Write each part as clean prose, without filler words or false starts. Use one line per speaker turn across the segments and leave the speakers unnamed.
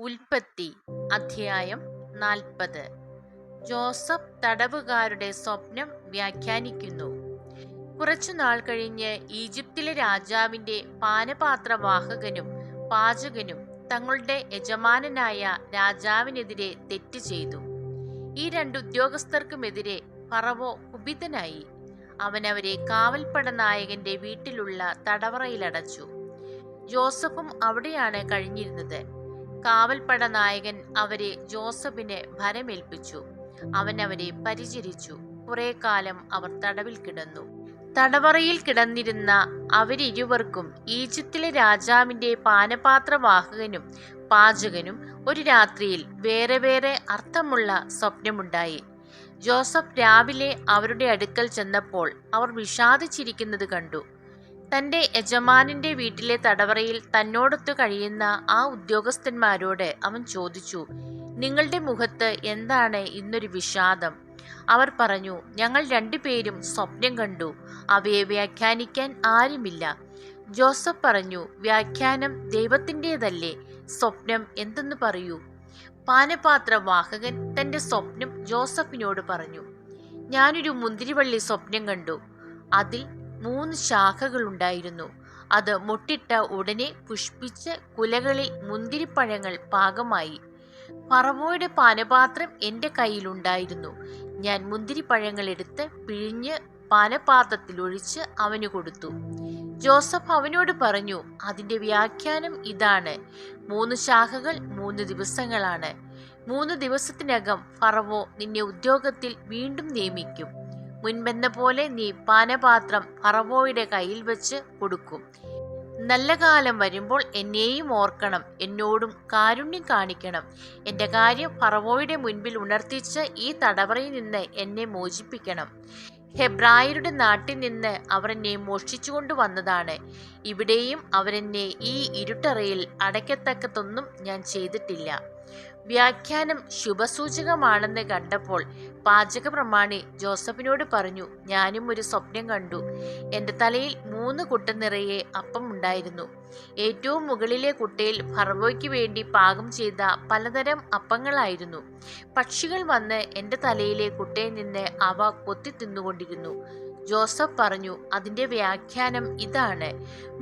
ഉൽപ്പത്തി അധ്യായം 40. ജോസഫ് തടവുകാരുടെ സ്വപ്നം വ്യാഖ്യാനിക്കുന്നു. കുറച്ചുനാൾ കഴിഞ്ഞ് ഈജിപ്തിലെ രാജാവിന്റെ പാനപാത്രവാഹകനും പാചകനും തങ്ങളുടെ യജമാനനായ രാജാവിനെതിരെ തെറ്റ് ചെയ്തു. ഈ രണ്ട് ഉദ്യോഗസ്ഥർക്കുമെതിരെ ഫറവോ കുപിതനായി. അവൻ അവരെ കാവൽപ്പട നായകന്റെ വീട്ടിലുള്ള തടവറയിലടച്ചു. ജോസഫും അവിടെയാണ് കഴിഞ്ഞിരുന്നത്. കാവൽപ്പട നായകൻ അവരെ ജോസഫിന് ഭരമേൽപ്പിച്ചു. അവൻ അവരെ പരിചരിച്ചു. കുറെ കാലം അവർ തടവിൽ കിടന്നു. തടവറയിൽ കിടന്നിരുന്ന അവരിരുവർക്കും ഈജിപ്തിലെ രാജാവിന്റെ പാനപാത്രവാഹകനും പാചകനും ഒരു രാത്രിയിൽ വേറെ വേറെ അർത്ഥമുള്ള സ്വപ്നമുണ്ടായി. ജോസഫ് രാവിലെ അവരുടെ അടുക്കൽ ചെന്നപ്പോൾ അവർ വിഷാദിച്ചിരിക്കുന്നത് കണ്ടു. തന്റെ യജമാനന്റെ വീട്ടിലെ തടവറയിൽ തന്നോടൊത്തു കഴിയുന്ന ആ ഉദ്യോഗസ്ഥന്മാരോട് അവൻ ചോദിച്ചു, നിങ്ങളുടെ മുഖത്ത് എന്താണ് ഇന്നൊരു വിഷാദം? അവർ പറഞ്ഞു, ഞങ്ങൾ രണ്ടുപേരും സ്വപ്നം കണ്ടു. അവയെ വ്യാഖ്യാനിക്കാൻ ആരുമില്ല. ജോസഫ് പറഞ്ഞു, വ്യാഖ്യാനം ദൈവത്തിൻ്റെതല്ലേ, സ്വപ്നം എന്തെന്ന് പറയൂ. പാനപാത്രവാഹകൻ തന്റെ സ്വപ്നം ജോസഫിനോട് പറഞ്ഞു. ഞാനൊരു മുന്തിരിവള്ളി സ്വപ്നം കണ്ടു. അതിൽ 3 ശാഖകളുണ്ടായിരുന്നു. അത് മൊട്ടിട്ട ഉടനെ പുഷ്പിച്ച് കുലകളിൽ മുന്തിരിപ്പഴങ്ങൾ പാകമായി. ഫറവോയുടെ പാനപാത്രം എൻ്റെ കയ്യിലുണ്ടായിരുന്നു. ഞാൻ മുന്തിരിപ്പഴങ്ങൾ എടുത്ത് പിഴിഞ്ഞ് പാനപാത്രത്തിലൊഴിച്ച് അവന് കൊടുത്തു. ജോസഫ് അവനോട് പറഞ്ഞു, അതിൻ്റെ വ്യാഖ്യാനം ഇതാണ്: 3 ശാഖകൾ 3 ദിവസങ്ങളാണ്. 3 ദിവസത്തിനകം ഫറവോ നിന്നെ ഉദ്യോഗത്തിൽ വീണ്ടും നിയമിക്കും. മുൻപെന്ന പോലെ നീ പാനപാത്രം ഫറവോയുടെ കയ്യിൽ വെച്ച് കൊടുക്കും. നല്ല കാലം വരുമ്പോൾ എന്നെയും ഓർക്കണം, എന്നോടും കാരുണ്യം കാണിക്കണം. എൻ്റെ കാര്യം ഫറവോയുടെ മുൻപിൽ ഉണർത്തിച്ച് ഈ തടവറയിൽ നിന്ന് എന്നെ മോചിപ്പിക്കണം. ഹെബ്രായരുടെ നാട്ടിൽ നിന്ന് അവർ എന്നെ മോഷ്ടിച്ചുകൊണ്ട് വന്നതാണ്. ഇവിടെയും അവരെന്നെ ഈ ഇരുട്ടറയിൽ അടയ്ക്കത്തക്കതൊന്നും ഞാൻ ചെയ്തിട്ടില്ല. വ്യാഖ്യാനം ശുഭസൂചകമാണെന്ന് കണ്ടപ്പോൾ പാചക പ്രമാണി ജോസഫിനോട് പറഞ്ഞു, ഞാനും ഒരു സ്വപ്നം കണ്ടു. എൻ്റെ തലയിൽ 3 കുട്ട നിറയെ അപ്പം ഉണ്ടായിരുന്നു. ഏറ്റവും മുകളിലെ കുട്ടയിൽ ഫറവോയ്ക്ക് വേണ്ടി പാകം ചെയ്ത പലതരം അപ്പങ്ങളായിരുന്നു. പക്ഷികൾ വന്ന് എൻ്റെ തലയിലെ കുട്ടയിൽ നിന്ന് അവ കൊത്തി തിന്നുകൊണ്ടിരുന്നു. ജോസഫ് പറഞ്ഞു, അതിൻ്റെ വ്യാഖ്യാനം ഇതാണ്: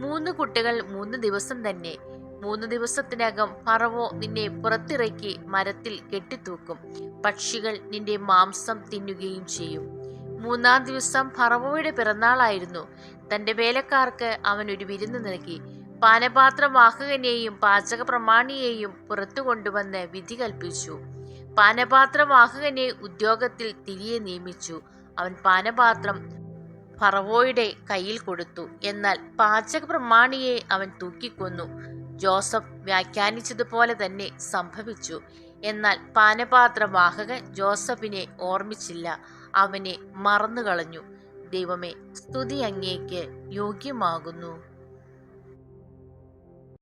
3 കുട്ടികൾ 3 ദിവസം തന്നെ. 3 ദിവസത്തിനകം ഫറവോ നിന്നെ പുറത്തിറക്കി മരത്തിൽ കെട്ടിത്തൂക്കും. പക്ഷികൾ നിന്റെ മാംസം തിന്നുകയും ചെയ്യും. 3-ാം ദിവസം ഫറവോയുടെ പിറന്നാളായിരുന്നു. തന്റെ വേലക്കാർക്ക് അവൻ ഒരു വിരുന്ന് നൽകി. പാനപാത്രവാഹകനെയും പാചക പ്രമാണിയെയും പുറത്തു കൊണ്ടുവന്ന് വിധി കൽപ്പിച്ചു. പാനപാത്രവാഹകനെ ഉദ്യോഗത്തിൽ തിരികെ നിയമിച്ചു. അവൻ പാനപാത്രം ഫറവോയുടെ കയ്യിൽ കൊടുത്തു. എന്നാൽ പാചക പ്രമാണിയെ അവൻ തൂക്കിക്കൊന്നു. ജോസഫ് വ്യാഖ്യാനിച്ചതുപോലെ തന്നെ സംഭവിച്ചു. എന്നാൽ പാനപാത്രവാഹകൻ ജോസഫിനെ ഓർമ്മിച്ചില്ല, അവനെ മറന്നുകളഞ്ഞു. ദൈവമേ, സ്തുതി അങ്ങേക്ക് യോഗ്യമാകുന്നു.